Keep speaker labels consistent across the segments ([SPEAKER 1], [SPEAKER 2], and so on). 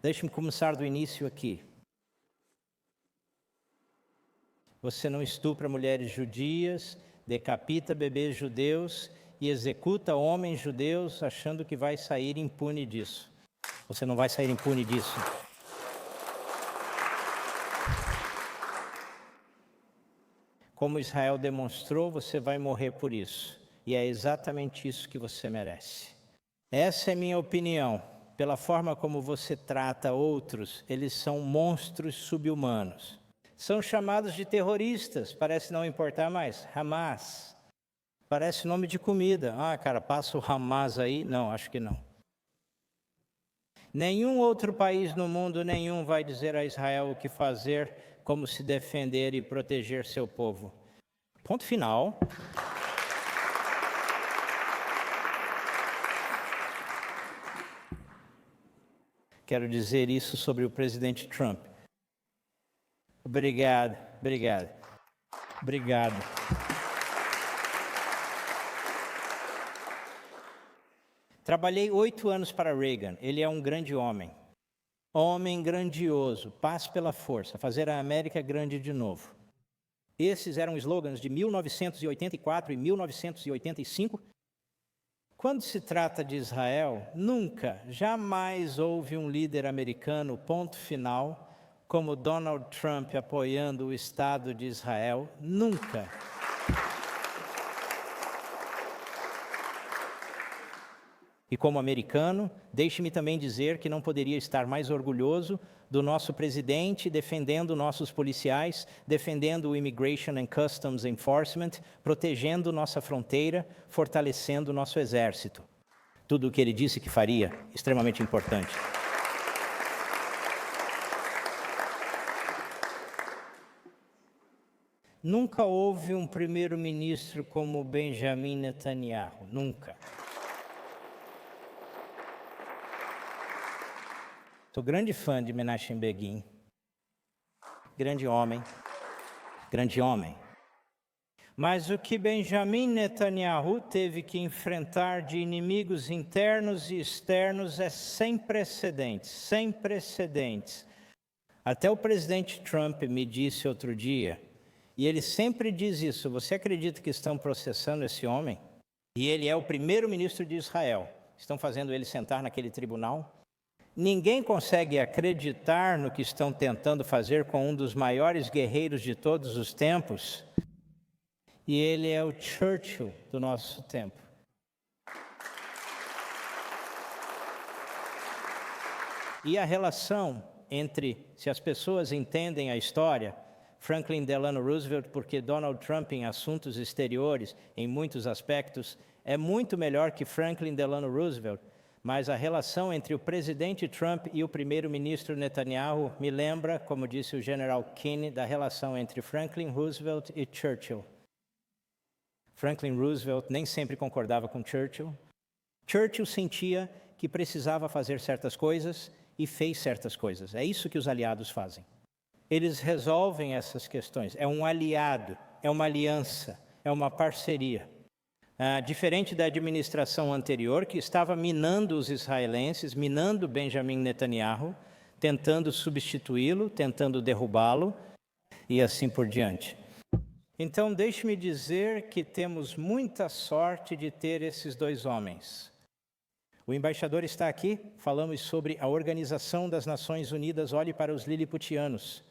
[SPEAKER 1] Deixe-me começar do início aqui. Você não estupra mulheres judias, decapita bebês judeus e executa homens judeus achando que vai sair impune disso. Você não vai sair impune disso. Como Israel demonstrou, você vai morrer por isso. E é exatamente isso que você merece. Essa é minha opinião. Pela forma como você trata outros, eles são monstros subhumanos. São chamados de terroristas, parece não importar mais. Hamas. Parece nome de comida. Ah, cara, passa o Hamas aí? Não, acho que não. Nenhum outro país no mundo nenhum vai dizer a Israel o que fazer, como se defender e proteger seu povo. Ponto final. Quero dizer isso sobre o presidente Trump. Obrigado. Trabalhei 8 anos para Reagan. Ele é um grande homem. Homem grandioso, paz pela força, fazer a América grande de novo. Esses eram slogans de 1984 e 1985. Quando se trata de Israel, nunca, jamais houve um líder americano, ponto final, como Donald Trump apoiando o Estado de Israel. Nunca. E como americano, deixe-me também dizer que não poderia estar mais orgulhoso do nosso presidente defendendo nossos policiais, defendendo o Immigration and Customs Enforcement, protegendo nossa fronteira, fortalecendo nosso exército. Tudo o que ele disse que faria, extremamente importante. Nunca houve um primeiro-ministro como Benjamin Netanyahu, nunca. Sou grande fã de Menachem Begin. Grande homem. Mas o que Benjamin Netanyahu teve que enfrentar de inimigos internos e externos é sem precedentes. Até o presidente Trump me disse outro dia, e ele sempre diz isso: você acredita que estão processando esse homem? E ele é o primeiro-ministro de Israel. Estão fazendo ele sentar naquele tribunal? Ninguém consegue acreditar no que estão tentando fazer com um dos maiores guerreiros de todos os tempos. E ele é o Churchill do nosso tempo. E a relação entre, se as pessoas entendem a história, Franklin Delano Roosevelt, porque Donald Trump em assuntos exteriores, em muitos aspectos, é muito melhor que Franklin Delano Roosevelt, mas a relação entre o presidente Trump e o primeiro-ministro Netanyahu me lembra, como disse o general Keane, da relação entre Franklin Roosevelt e Churchill. Franklin Roosevelt nem sempre concordava com Churchill. Churchill sentia que precisava fazer certas coisas e fez certas coisas. É isso que os aliados fazem. Eles resolvem essas questões. É um aliado, é uma aliança, é uma parceria. Diferente da administração anterior, que estava minando os israelenses, minando Benjamin Netanyahu, tentando substituí-lo, tentando derrubá-lo e assim por diante. Então, deixe-me dizer que temos muita sorte de ter esses dois homens. O embaixador está aqui, falamos sobre a Organização das Nações Unidas. Olhe para os liliputianos.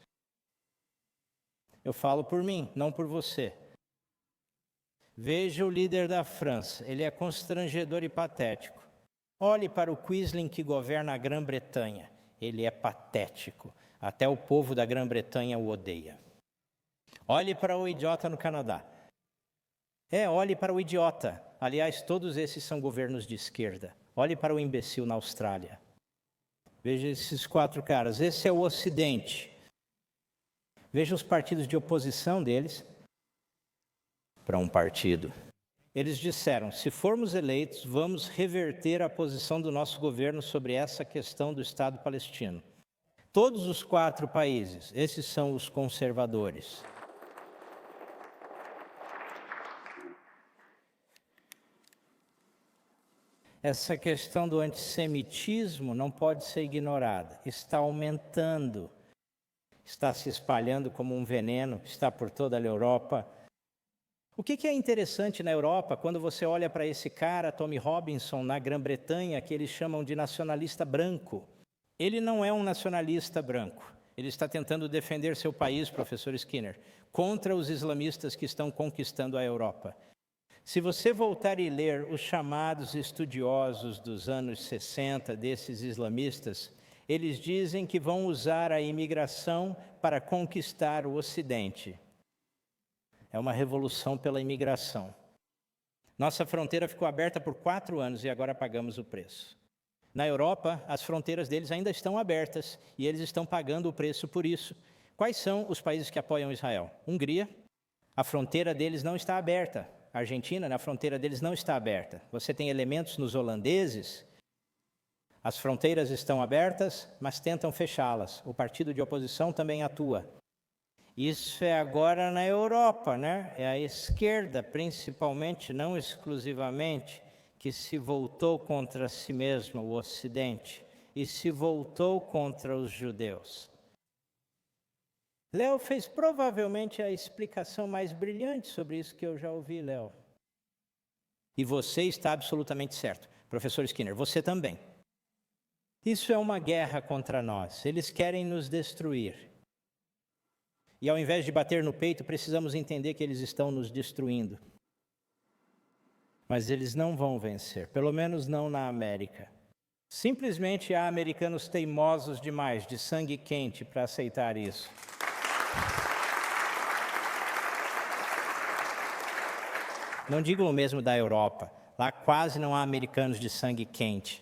[SPEAKER 1] Eu falo por mim, não por você. Veja o líder da França, ele é constrangedor e patético. Olhe para o Quisling que governa a Grã-Bretanha, ele é patético. Até o povo da Grã-Bretanha o odeia. Olhe para o idiota no Canadá. Olhe para o idiota. Aliás, todos esses são governos de esquerda. Olhe para o imbecil na Austrália. Veja esses 4 caras. Esse é o Ocidente. Veja os partidos de oposição deles para um partido. Eles disseram: se formos eleitos, vamos reverter a posição do nosso governo sobre essa questão do Estado palestino. Todos os 4 países, esses são os conservadores. Essa questão do antissemitismo não pode ser ignorada. Está aumentando, está se espalhando como um veneno, está por toda a Europa. O que é interessante na Europa, quando você olha para esse cara, Tommy Robinson, na Grã-Bretanha, que eles chamam de nacionalista branco. Ele não é um nacionalista branco. Ele está tentando defender seu país, professor Skinner, contra os islamistas que estão conquistando a Europa. Se você voltar e ler os chamados estudiosos dos anos 60 desses islamistas, eles dizem que vão usar a imigração para conquistar o Ocidente. É uma revolução pela imigração. Nossa fronteira ficou aberta por 4 anos e agora pagamos o preço. Na Europa, as fronteiras deles ainda estão abertas e eles estão pagando o preço por isso. Quais são os países que apoiam Israel? Hungria, a fronteira deles não está aberta. A Argentina, na fronteira deles não está aberta. Você tem elementos nos holandeses, as fronteiras estão abertas, mas tentam fechá-las. O partido de oposição também atua. Isso é agora na Europa, né? É a esquerda, principalmente, não exclusivamente, que se voltou contra si mesma, o Ocidente, e se voltou contra os judeus. Léo fez provavelmente a explicação mais brilhante sobre isso que eu já ouvi, Léo. E você está absolutamente certo. Professor Skinner, você também. Isso é uma guerra contra nós. Eles querem nos destruir. E ao invés de bater no peito, precisamos entender que eles estão nos destruindo. Mas eles não vão vencer, pelo menos não na América. Simplesmente há americanos teimosos demais, de sangue quente, para aceitar isso. Não digo o mesmo da Europa. Lá quase não há americanos de sangue quente.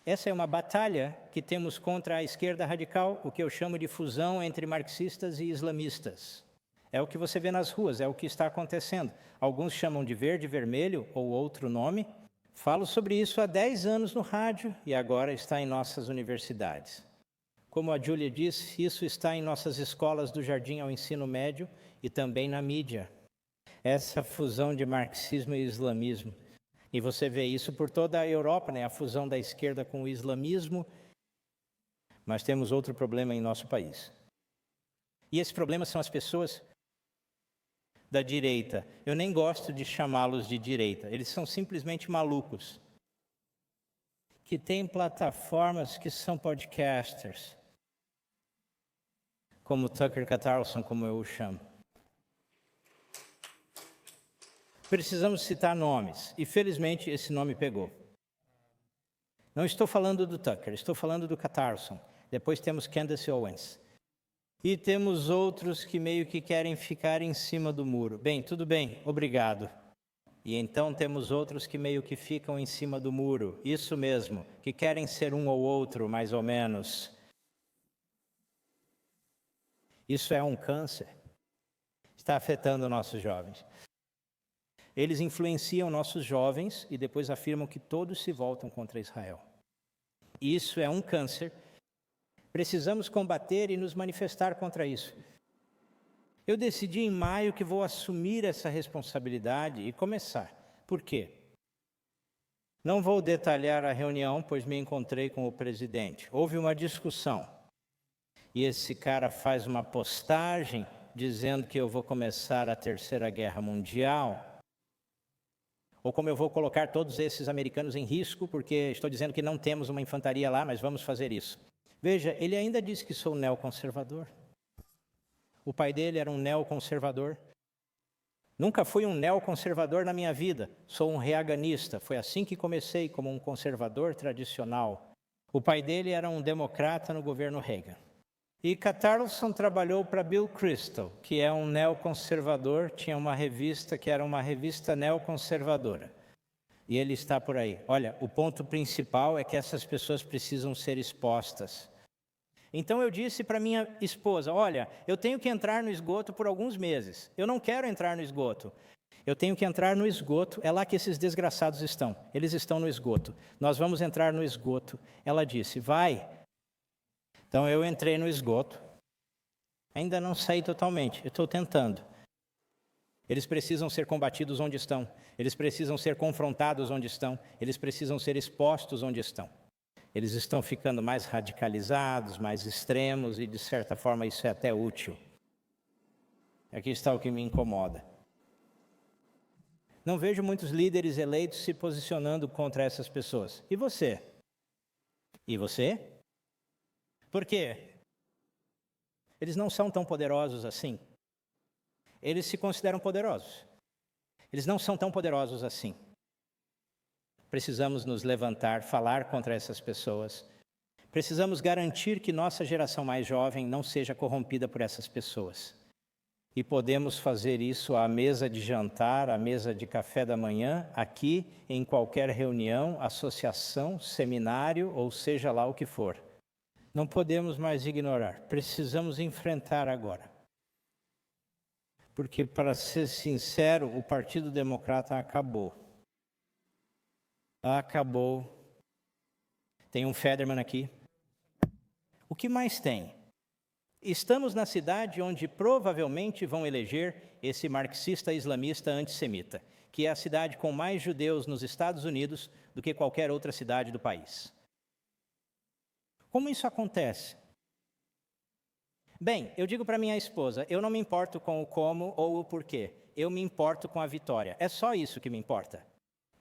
[SPEAKER 1] Essa é uma batalha que temos contra a esquerda radical, o que eu chamo de fusão entre marxistas e islamistas. É o que você vê nas ruas, é o que está acontecendo. Alguns chamam de verde e vermelho ou outro nome. Falo sobre isso há 10 anos no rádio e agora está em nossas universidades. Como a Júlia disse, isso está em nossas escolas do jardim ao ensino médio e também na mídia. Essa fusão de marxismo e islamismo. E você vê isso por toda a Europa, né? A fusão da esquerda com o islamismo. Mas temos outro problema em nosso país. E esse problema são as pessoas da direita. Eu nem gosto de chamá-los de direita. Eles são simplesmente malucos. Que têm plataformas que são podcasters. Como Tucker Carlson, como eu o chamo. Precisamos citar nomes, e felizmente esse nome pegou. Não estou falando do Tucker, estou falando do Carlson. Depois temos Candace Owens. E temos outros que meio que querem ficar em cima do muro. Bem, tudo bem, obrigado. E então temos outros que meio que ficam em cima do muro. Isso mesmo, que querem ser um ou outro, mais ou menos. Isso é um câncer. Está afetando nossos jovens. Eles influenciam nossos jovens e depois afirmam que todos se voltam contra Israel. Isso é um câncer. Precisamos combater e nos manifestar contra isso. Eu decidi em maio que vou assumir essa responsabilidade e começar. Por quê? Não vou detalhar a reunião, pois me encontrei com o presidente. Houve uma discussão. E esse cara faz uma postagem dizendo que eu vou começar a Terceira Guerra Mundial. Ou como eu vou colocar todos esses americanos em risco, porque estou dizendo que não temos uma infantaria lá, mas vamos fazer isso. Veja, ele ainda diz que sou neoconservador. O pai dele era um neoconservador. Nunca fui um neoconservador na minha vida. Sou um reaganista. Foi assim que comecei, como um conservador tradicional. O pai dele era um democrata no governo Reagan. E Carlson trabalhou para Bill Kristol, que é um neoconservador, tinha uma revista que era uma revista neoconservadora. E ele está por aí. Olha, o ponto principal é que essas pessoas precisam ser expostas. Então eu disse para minha esposa, olha, eu tenho que entrar no esgoto por alguns meses. Eu não quero entrar no esgoto. Eu tenho que entrar no esgoto, é lá que esses desgraçados estão. Eles estão no esgoto. Nós vamos entrar no esgoto. Ela disse, vai. Então eu entrei no esgoto, ainda não saí totalmente, eu estou tentando. Eles precisam ser combatidos onde estão. Eles precisam ser confrontados onde estão. Eles precisam ser expostos onde estão. Eles estão ficando mais radicalizados, mais extremos e, de certa forma, isso é até útil. Aqui está o que me incomoda. Não vejo muitos líderes eleitos se posicionando contra essas pessoas. E você? E você? Por quê? Eles não são tão poderosos assim. Eles se consideram poderosos. Eles não são tão poderosos assim. Precisamos nos levantar, falar contra essas pessoas. Precisamos garantir que nossa geração mais jovem não seja corrompida por essas pessoas. E podemos fazer isso à mesa de jantar, à mesa de café da manhã, aqui, em qualquer reunião, associação, seminário, ou seja lá o que for. Não podemos mais ignorar, precisamos enfrentar agora. Porque, para ser sincero, o Partido Democrata acabou. Acabou. Tem um Federman aqui. O que mais tem? Estamos na cidade onde provavelmente vão eleger esse marxista islamista antissemita, que é a cidade com mais judeus nos Estados Unidos do que qualquer outra cidade do país. Como isso acontece? Bem, eu digo para minha esposa, eu não me importo com o como ou o porquê, eu me importo com a vitória. É só isso que me importa.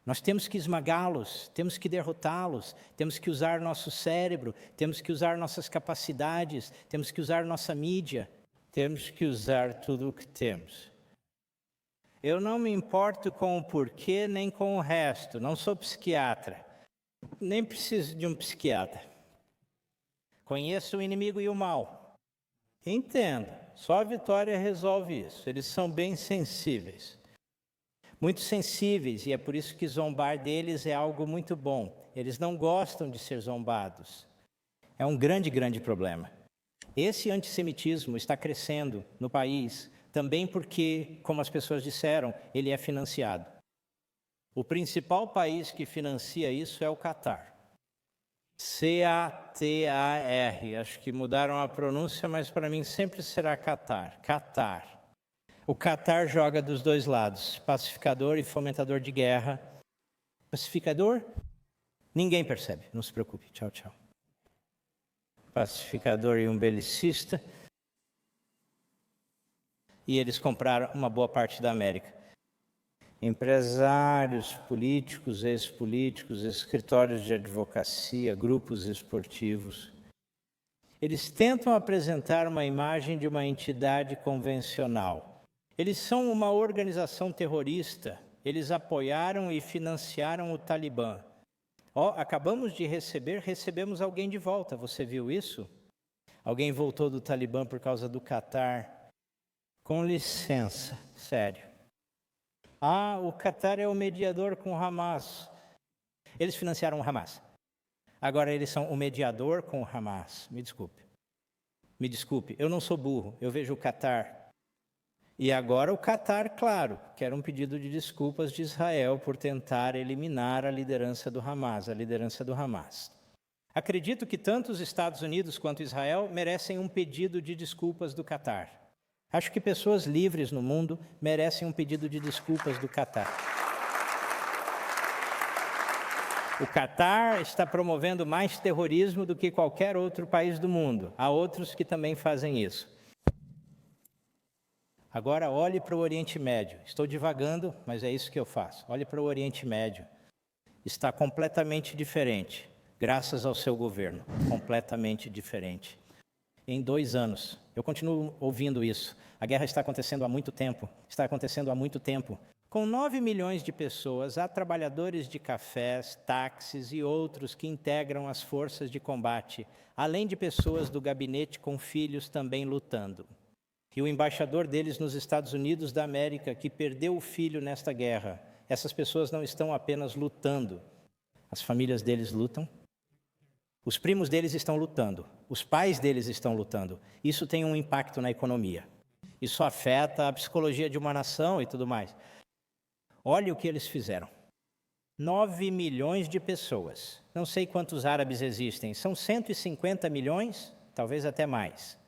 [SPEAKER 1] Nós temos que esmagá-los, temos que derrotá-los, temos que usar nosso cérebro, temos que usar nossas capacidades, temos que usar nossa mídia, temos que usar tudo o que temos. Eu não me importo com o porquê nem com o resto, não sou psiquiatra, nem preciso de um psiquiatra. Conheço o inimigo e o mal. Entendo, só a vitória resolve isso, eles são bem sensíveis. Muito sensíveis, e é por isso que zombar deles é algo muito bom. Eles não gostam de ser zombados. É um grande, grande problema. Esse antissemitismo está crescendo no país, também porque, como as pessoas disseram, ele é financiado. O principal país que financia isso é o Catar. C-A-T-A-R. Acho que mudaram a pronúncia, mas para mim sempre será Catar. Catar. O Catar joga dos dois lados, pacificador e fomentador de guerra. Pacificador? Ninguém percebe, não se preocupe. Tchau, tchau. Pacificador e um belicista. E eles compraram uma boa parte da América. Empresários, políticos, ex-políticos, escritórios de advocacia, grupos esportivos. Eles tentam apresentar uma imagem de uma entidade convencional. Eles são uma organização terrorista. Eles apoiaram e financiaram o Talibã. Acabamos de recebemos alguém de volta. Você viu isso? Alguém voltou do Talibã por causa do Catar. Com licença, sério. O Catar é o mediador com o Hamas. Eles financiaram o Hamas. Agora eles são o mediador com o Hamas. Me desculpe, eu não sou burro. Eu vejo o Catar. E agora o Catar, claro, quer um pedido de desculpas de Israel por tentar eliminar a liderança do Hamas. Acredito que tanto os Estados Unidos quanto Israel merecem um pedido de desculpas do Catar. Acho que pessoas livres no mundo merecem um pedido de desculpas do Catar. O Catar está promovendo mais terrorismo do que qualquer outro país do mundo. Há outros que também fazem isso. Agora olhe para o Oriente Médio. Estou divagando, mas é isso que eu faço. Olhe para o Oriente Médio. Está completamente diferente, graças ao seu governo. Completamente diferente. Em 2 anos, eu continuo ouvindo isso. A guerra está acontecendo há muito tempo. Com 9 milhões de pessoas, há trabalhadores de cafés, táxis e outros que integram as forças de combate, além de pessoas do gabinete com filhos também lutando. E o embaixador deles nos Estados Unidos da América, que perdeu o filho nesta guerra. Essas pessoas não estão apenas lutando. As famílias deles lutam. Os primos deles estão lutando. Os pais deles estão lutando. Isso tem um impacto na economia. Isso afeta a psicologia de uma nação e tudo mais. Olhe o que eles fizeram. 9 milhões de pessoas. Não sei quantos árabes existem. São 150 milhões, talvez até mais.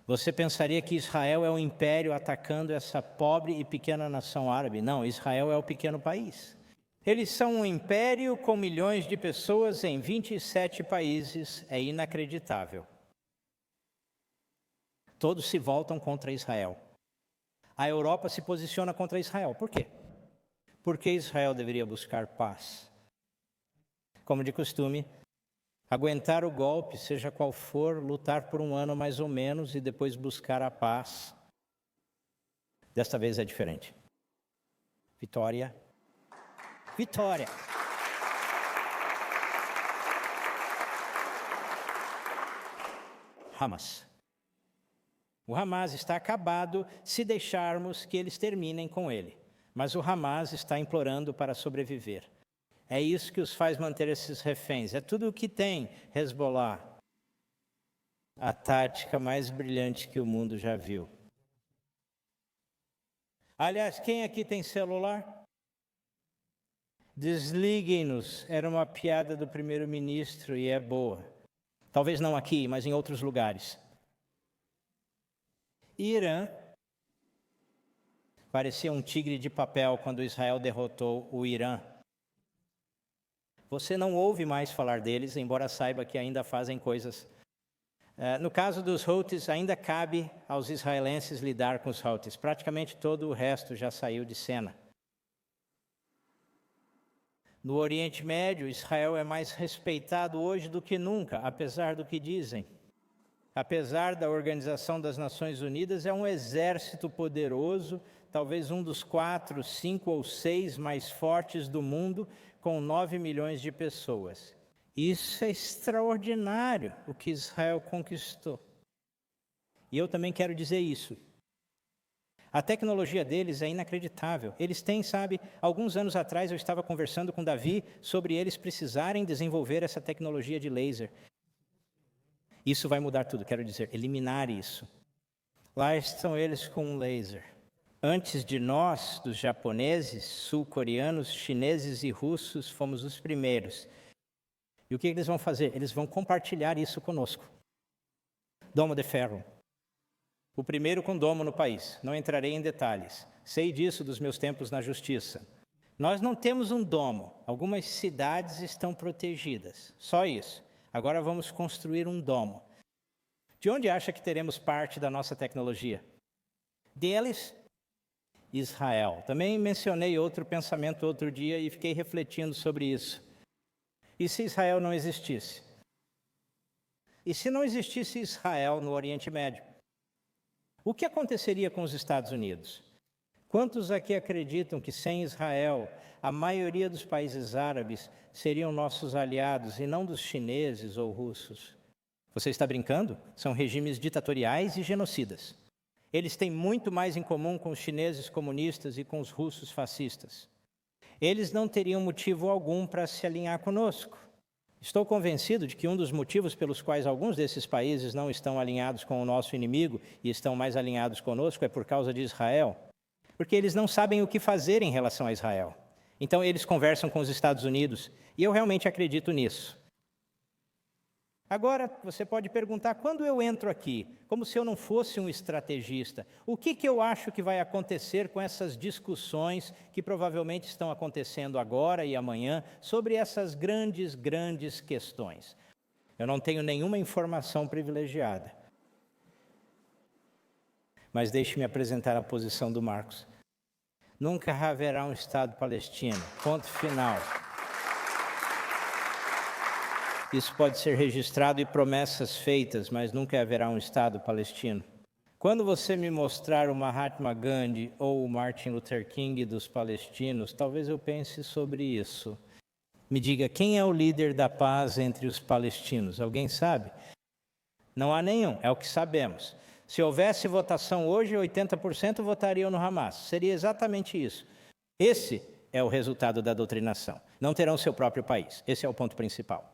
[SPEAKER 1] Você pensaria que Israel é um império atacando essa pobre e pequena nação árabe. Não, Israel é o pequeno país. Eles são um império com milhões de pessoas em 27 países. É inacreditável. Todos se voltam contra Israel. A Europa se posiciona contra Israel. Por quê? Porque Israel deveria buscar paz. Como de costume, aguentar o golpe, seja qual for, lutar por um ano mais ou menos e depois buscar a paz. Desta vez é diferente. Vitória. Vitória. Hamas. O Hamas está acabado se deixarmos que eles terminem com ele. Mas o Hamas está implorando para sobreviver. É isso que os faz manter esses reféns. É tudo o que tem, Hezbollah. A tática mais brilhante que o mundo já viu. Aliás, quem aqui tem celular? Desliguem-nos. Era uma piada do primeiro-ministro e é boa. Talvez não aqui, mas em outros lugares. Irã parecia um tigre de papel quando Israel derrotou o Irã. Você não ouve mais falar deles, embora saiba que ainda fazem coisas. No caso dos Houthis, ainda cabe aos israelenses lidar com os Houthis. Praticamente todo o resto já saiu de cena. No Oriente Médio, Israel é mais respeitado hoje do que nunca, apesar do que dizem. Apesar da Organização das Nações Unidas, é um exército poderoso, talvez um dos 4, 5 ou 6 mais fortes do mundo, com 9 milhões de pessoas. Isso é extraordinário, o que Israel conquistou. E eu também quero dizer isso. A tecnologia deles é inacreditável. Eles têm, alguns anos atrás eu estava conversando com Davi sobre eles precisarem desenvolver essa tecnologia de laser. Isso vai mudar tudo, quero dizer, eliminar isso. Lá estão eles com um laser. Antes de nós, dos japoneses, sul-coreanos, chineses e russos, fomos os primeiros. E o que eles vão fazer? Eles vão compartilhar isso conosco. Domo de ferro. O primeiro com domo no país. Não entrarei em detalhes. Sei disso dos meus tempos na justiça. Nós não temos um domo. Algumas cidades estão protegidas. Só isso. Agora vamos construir um domo. De onde acha que teremos parte da nossa tecnologia? Deles, Israel. Também mencionei outro pensamento outro dia e fiquei refletindo sobre isso. E se Israel não existisse? E se não existisse Israel no Oriente Médio? O que aconteceria com os Estados Unidos? Quantos aqui acreditam que sem Israel, a maioria dos países árabes seriam nossos aliados e não dos chineses ou russos? Você está brincando? São regimes ditatoriais e genocidas. Eles têm muito mais em comum com os chineses comunistas e com os russos fascistas. Eles não teriam motivo algum para se alinhar conosco. Estou convencido de que um dos motivos pelos quais alguns desses países não estão alinhados com o nosso inimigo e estão mais alinhados conosco é por causa de Israel. Porque eles não sabem o que fazer em relação a Israel. Então eles conversam com os Estados Unidos e eu realmente acredito nisso. Agora, você pode perguntar, quando eu entro aqui, como se eu não fosse um estrategista, o que eu acho que vai acontecer com essas discussões que provavelmente estão acontecendo agora e amanhã sobre essas grandes questões? Eu não tenho nenhuma informação privilegiada. Mas deixe-me apresentar a posição do Marcos. Nunca haverá um Estado palestino. Ponto final. Isso pode ser registrado e promessas feitas, mas nunca haverá um Estado palestino. Quando você me mostrar o Mahatma Gandhi ou o Martin Luther King dos palestinos, talvez eu pense sobre isso. Me diga, quem é o líder da paz entre os palestinos? Alguém sabe? Não há nenhum, é o que sabemos. Se houvesse votação hoje, 80% votariam no Hamas. Seria exatamente isso. Esse é o resultado da doutrinação. Não terão seu próprio país. Esse é o ponto principal.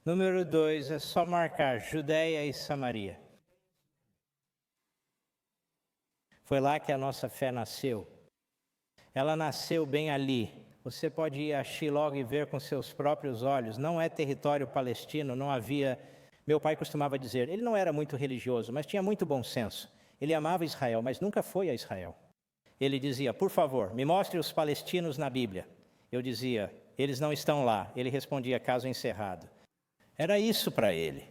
[SPEAKER 1] Número 2, é só marcar Judéia e Samaria. Foi lá que a nossa fé nasceu. Ela nasceu bem ali. Você pode ir a Shiloh e ver com seus próprios olhos. Não é território palestino, não havia Meu pai costumava dizer, ele não era muito religioso, mas tinha muito bom senso. Ele amava Israel, mas nunca foi a Israel. Ele dizia, por favor, me mostre os palestinos na Bíblia. Eu dizia, eles não estão lá. Ele respondia, caso encerrado. Era isso para ele.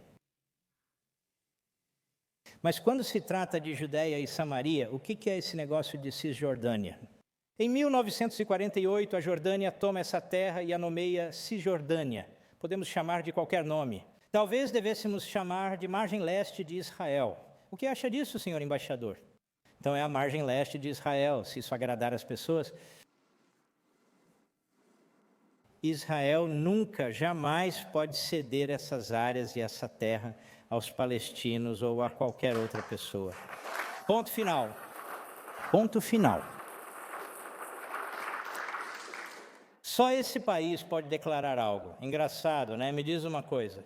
[SPEAKER 1] Mas quando se trata de Judeia e Samaria, o que é esse negócio de Cisjordânia? Em 1948, a Jordânia toma essa terra e a nomeia Cisjordânia. Podemos chamar de qualquer nome. Talvez devêssemos chamar de margem leste de Israel. O que acha disso, senhor embaixador? Então é a margem leste de Israel, se isso agradar as pessoas. Israel nunca, jamais pode ceder essas áreas e essa terra aos palestinos ou a qualquer outra pessoa. Ponto final. Ponto final. Só esse país pode declarar algo. Engraçado, né? Me diz uma coisa.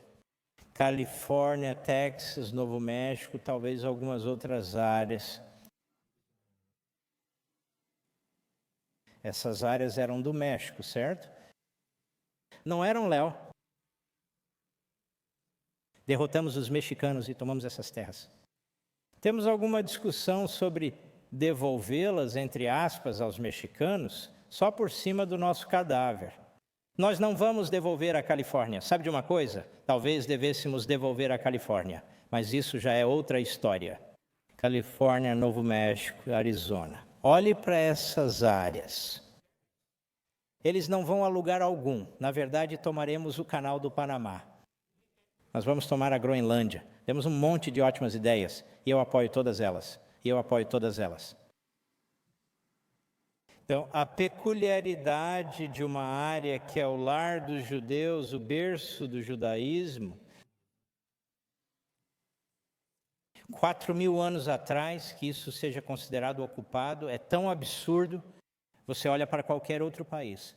[SPEAKER 1] Califórnia, Texas, Novo México, talvez algumas outras áreas. Essas áreas eram do México, certo? Não eram, Léo. Derrotamos os mexicanos e tomamos essas terras. Temos alguma discussão sobre devolvê-las, entre aspas, aos mexicanos, só por cima do nosso cadáver. Nós não vamos devolver a Califórnia. Sabe de uma coisa? Talvez devêssemos devolver a Califórnia, mas isso já é outra história. Califórnia, Novo México, Arizona. Olhe para essas áreas. Eles não vão a lugar algum. Na verdade, tomaremos o canal do Panamá. Nós vamos tomar a Groenlândia. Temos um monte de ótimas ideias. E eu apoio todas elas. Então, a peculiaridade de uma área que é o lar dos judeus, o berço do judaísmo, 4.000 anos atrás, que isso seja considerado ocupado, é tão absurdo. Você olha para qualquer outro país.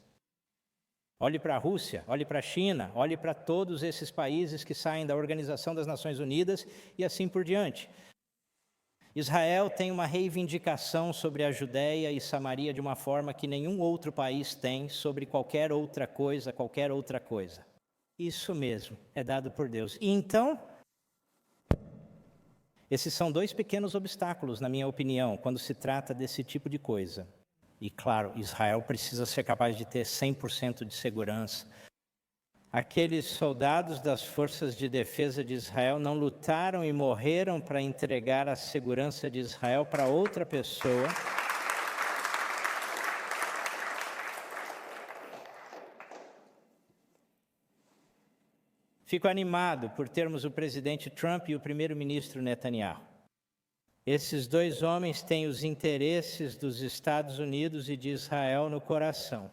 [SPEAKER 1] Olhe para a Rússia, olhe para a China, olhe para todos esses países que saem da Organização das Nações Unidas e assim por diante. Israel tem uma reivindicação sobre a Judéia e Samaria de uma forma que nenhum outro país tem sobre qualquer outra coisa. Isso mesmo, é dado por Deus. E então, esses são dois pequenos obstáculos, na minha opinião, quando se trata desse tipo de coisa. E claro, Israel precisa ser capaz de ter 100% de segurança. Aqueles soldados das forças de defesa de Israel não lutaram e morreram para entregar a segurança de Israel para outra pessoa. Fico animado por termos o presidente Trump e o primeiro-ministro Netanyahu. Esses dois homens têm os interesses dos Estados Unidos e de Israel no coração.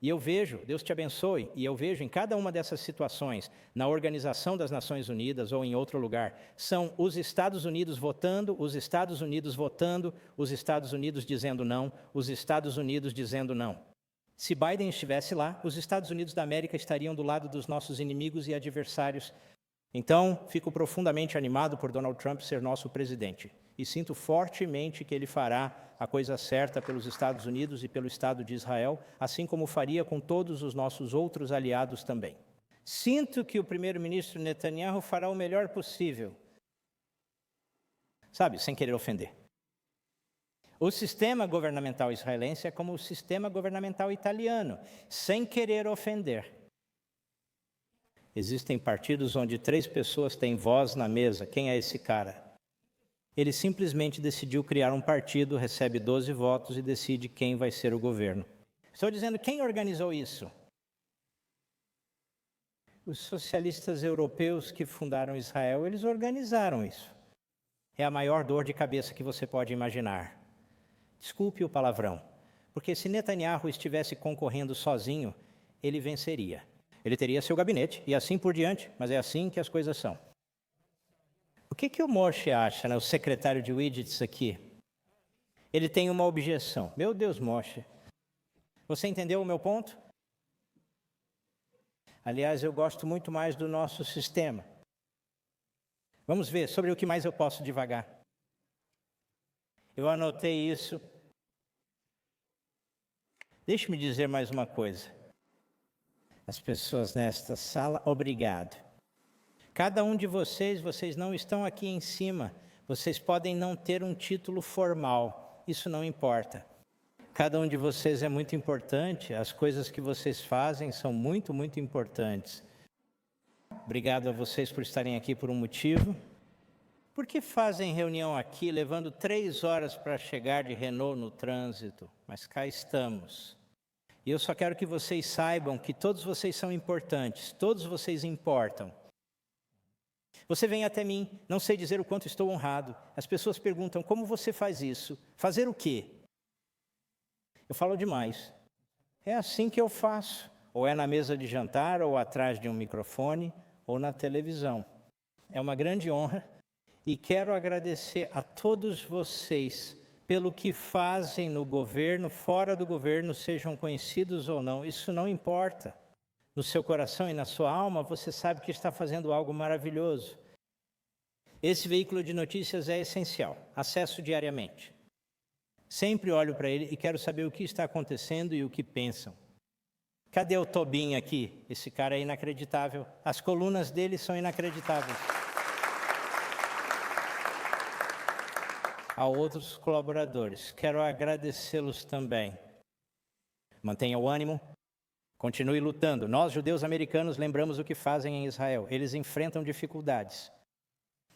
[SPEAKER 1] E eu vejo, Deus te abençoe, e eu vejo em cada uma dessas situações, na Organização das Nações Unidas ou em outro lugar, são os Estados Unidos votando, os Estados Unidos votando, os Estados Unidos dizendo não, os Estados Unidos dizendo não. Se Biden estivesse lá, os Estados Unidos da América estariam do lado dos nossos inimigos e adversários. Então, fico profundamente animado por Donald Trump ser nosso presidente. E sinto fortemente que ele fará a coisa certa pelos Estados Unidos e pelo Estado de Israel, assim como faria com todos os nossos outros aliados também. Sinto que o primeiro-ministro Netanyahu fará o melhor possível. Sabe, sem querer ofender. O sistema governamental israelense é como o sistema governamental italiano, sem querer ofender. Existem partidos onde 3 pessoas têm voz na mesa. Quem é esse cara? Ele simplesmente decidiu criar um partido, recebe 12 votos e decide quem vai ser o governo. Estou dizendo, quem organizou isso? Os socialistas europeus que fundaram Israel, eles organizaram isso. É a maior dor de cabeça que você pode imaginar. Desculpe o palavrão, porque se Netanyahu estivesse concorrendo sozinho, ele venceria. Ele teria seu gabinete e assim por diante, mas é assim que as coisas são. O que o Moshe acha, né, o secretário de widgets aqui? Ele tem uma objeção. Meu Deus, Moshe. Você entendeu o meu ponto? Aliás, eu gosto muito mais do nosso sistema. Vamos ver sobre o que mais eu posso divagar. Eu anotei isso. Deixe-me dizer mais uma coisa. As pessoas nesta sala, obrigado. Cada um de vocês, vocês não estão aqui em cima. Vocês podem não ter um título formal. Isso não importa. Cada um de vocês é muito importante. As coisas que vocês fazem são muito, muito importantes. Obrigado a vocês por estarem aqui por um motivo. Por que fazem reunião aqui, levando 3 horas para chegar de Renault no trânsito? Mas cá estamos. E eu só quero que vocês saibam que todos vocês são importantes, todos vocês importam. Você vem até mim, não sei dizer o quanto estou honrado. As pessoas perguntam, como você faz isso? Fazer o quê? Eu falo demais. É assim que eu faço. Ou é na mesa de jantar, ou atrás de um microfone, ou na televisão. É uma grande honra e quero agradecer a todos vocês pelo que fazem no governo, fora do governo, sejam conhecidos ou não. Isso não importa. No seu coração e na sua alma, você sabe que está fazendo algo maravilhoso. Esse veículo de notícias é essencial. Acesso diariamente. Sempre olho para ele e quero saber o que está acontecendo e o que pensam. Cadê o Tobin aqui? Esse cara é inacreditável. As colunas dele são inacreditáveis. A outros colaboradores, quero agradecê-los também. Mantenha o ânimo. Continue lutando. Nós, judeus americanos, lembramos o que fazem em Israel. Eles enfrentam dificuldades.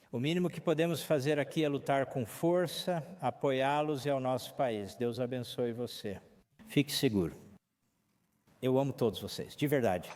[SPEAKER 1] O mínimo que podemos fazer aqui é lutar com força, apoiá-los e ao nosso país. Deus abençoe você. Fique seguro. Eu amo todos vocês, de verdade.